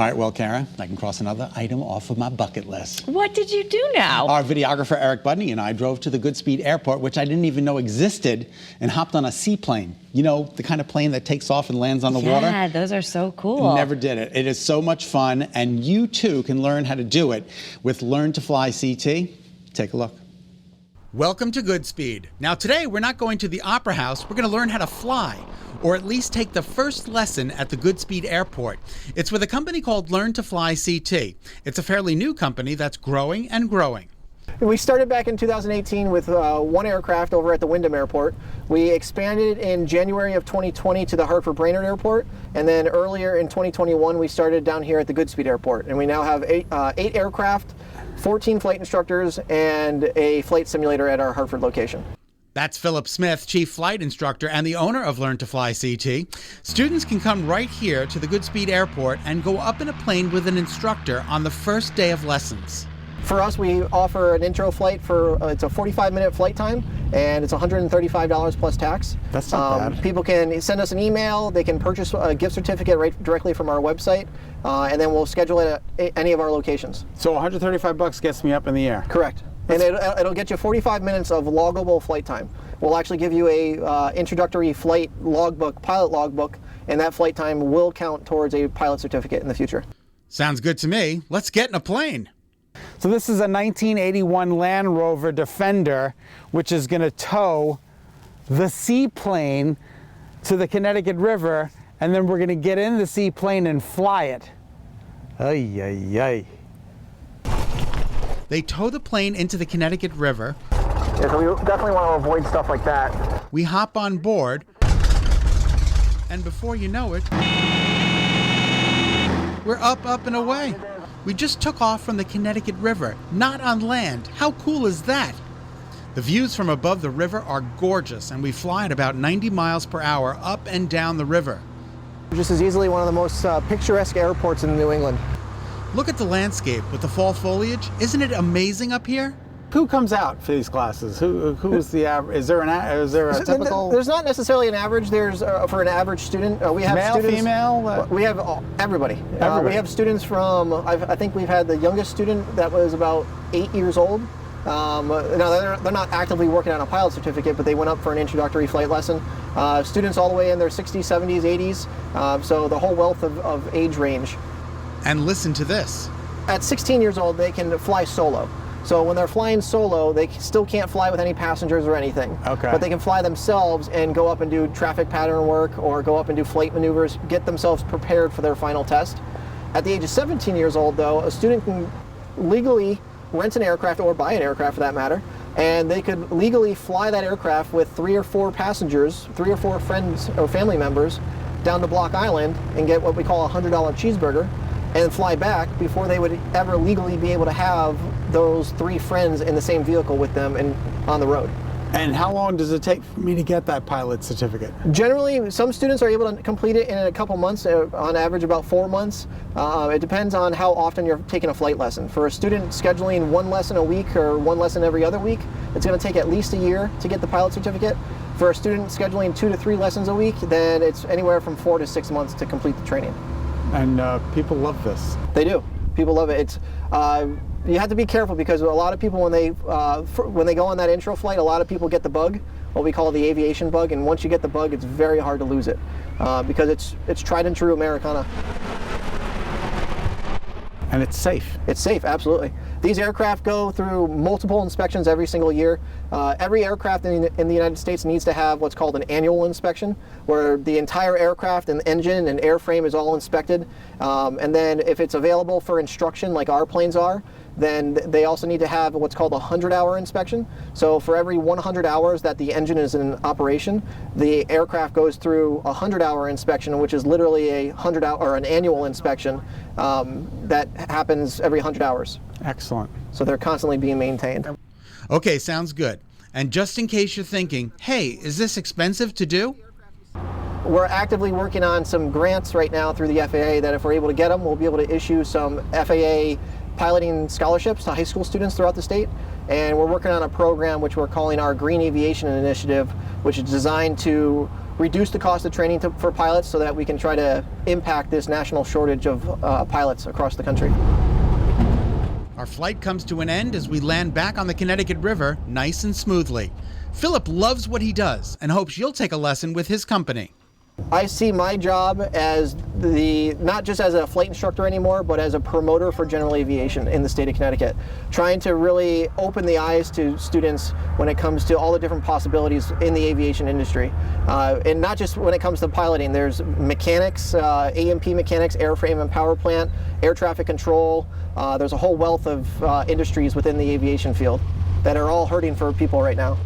All right, well, Kara, I can cross another item off of my bucket list. What did you do now? Our videographer, Eric Budney, and I drove to the Goodspeed Airport, which I didn't even know existed, and hopped on a seaplane. You know, the kind of plane that takes off and lands on the water? Yeah, those are so cool. Never did it. It is so much fun, and you too can learn how to do it with Learn to Fly CT. Take a look. Welcome to Goodspeed. Now today we're not going to the Opera House, we're going to learn how to fly, or at least take the first lesson at the Goodspeed Airport. It's with a company called Learn to Fly CT. It's a fairly new company that's growing and growing. We started back in 2018 with one aircraft over at the Wyndham Airport. We expanded in January of 2020 to the Hartford Brainerd Airport, and then earlier in 2021 we started down here at the Goodspeed Airport. And we now have eight aircraft, 14 flight instructors, and a flight simulator at our Hartford location. That's Philip Smith, Chief Flight Instructor and the owner of Learn to Fly CT. Students can come right here to the Goodspeed Airport and go up in a plane with an instructor on the first day of lessons. For us, we offer an intro flight for, it's a 45-minute flight time, and it's $135 plus tax. That's not bad. People can send us an email, they can purchase a gift certificate right directly from our website, and then we'll schedule it at any of our locations. So $135 gets me up in the air? Correct. And it'll get you 45 minutes of loggable flight time. We'll actually give you a introductory flight logbook, pilot logbook, and that flight time will count towards a pilot certificate in the future. Sounds good to me. Let's get in a plane. So this is a 1981 Land Rover Defender, which is going to tow the seaplane to the Connecticut River, and then we're going to get in the seaplane and fly it. Ay, ay, ay. They tow the plane into the Connecticut River. Yeah, so we definitely want to avoid stuff like that. We hop on board, and before you know it, we're up and away. We just took off from the Connecticut River, not on land. How cool is that? The views from above the river are gorgeous, and we fly at about 90 miles per hour up and down the river. Just as easily one of the most picturesque airports in New England. Look at the landscape with the fall foliage. Isn't it amazing up here? Who comes out for these classes? Who is the average? Is there a typical? There's not necessarily an average. There's for an average student. We have male, students, female. We have everybody. Everybody. We have students from. I think we've had the youngest student that was about 8 years old. Now they're not actively working on a pilot certificate, but they went up for an introductory flight lesson. Students all the way in their 60s, 70s, 80s. So the whole wealth of age range. And listen to this. At 16 years old, they can fly solo. So when they're flying solo, they still can't fly with any passengers or anything. Okay. But they can fly themselves and go up and do traffic pattern work or go up and do flight maneuvers, get themselves prepared for their final test. At the age of 17 years old, though, a student can legally rent an aircraft or buy an aircraft for that matter, and they could legally fly that aircraft with 3 or 4 passengers, 3 or 4 friends or family members down to Block Island and get what we call a $100 cheeseburger and fly back before they would ever legally be able to have those 3 friends in the same vehicle with them and on the road. And how long does it take for me to get that pilot certificate? Generally, some students are able to complete it in a couple months, on average about 4 months. It depends on how often you're taking a flight lesson. For a student scheduling 1 lesson a week or 1 lesson every other week, it's going to take at least a year to get the pilot certificate. For a student scheduling 2 to 3 lessons a week, then it's anywhere from 4 to 6 months to complete the training. And people love this. They do. People love it. It's you have to be careful because a lot of people when they go on that intro flight, a lot of people get the bug, what we call the aviation bug, and once you get the bug, it's very hard to lose it because it's tried and true Americana. And it's safe. It's safe, absolutely. These aircraft go through multiple inspections every single year. Every aircraft in the United States needs to have what's called an annual inspection, where the entire aircraft and engine and airframe is all inspected. And then if it's available for instruction, like our planes are, then they also need to have what's called a 100-hour inspection. So for every 100 hours that the engine is in operation, the aircraft goes through a 100-hour inspection, which is literally a 100-hour or an annual inspection that happens every 100 hours. Excellent. So they're constantly being maintained. Okay, sounds good. And just in case you're thinking, hey, is this expensive to do? We're actively working on some grants right now through the FAA that if we're able to get them, we'll be able to issue some FAA piloting scholarships to high school students throughout the state. And we're working on a program which we're calling our Green Aviation Initiative, which is designed to reduce the cost of training for pilots so that we can try to impact this national shortage of pilots across the country. Our flight comes to an end as we land back on the Connecticut River nice and smoothly. Philip loves what he does and hopes you'll take a lesson with his company. I see my job as not just as a flight instructor anymore, but as a promoter for general aviation in the state of Connecticut, trying to really open the eyes to students when it comes to all the different possibilities in the aviation industry. And not just when it comes to piloting, there's mechanics, A&P mechanics, airframe and power plant, air traffic control. There's a whole wealth of industries within the aviation field that are all hurting for people right now.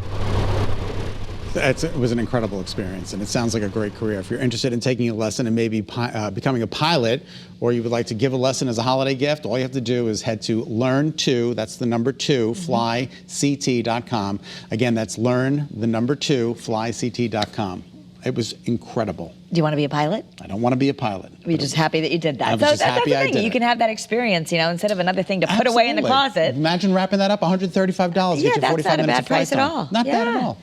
It was an incredible experience, and it sounds like a great career. If you're interested in taking a lesson and maybe becoming a pilot, or you would like to give a lesson as a holiday gift, all you have to do is head to learn2, that's the number 2, flyct.com. Again, that's learn, the number 2, flyct.com. It was incredible. Do you want to be a pilot? I don't want to be a pilot. We're just happy that you did that. I was just happy that's I the thing. did You it. can have that experience, instead of another thing to put away in the Absolutely. closet. Imagine wrapping that up, $135. Yeah, get you that's 45 not a minutes bad of flight price at time. all. Not bad at Yeah. all.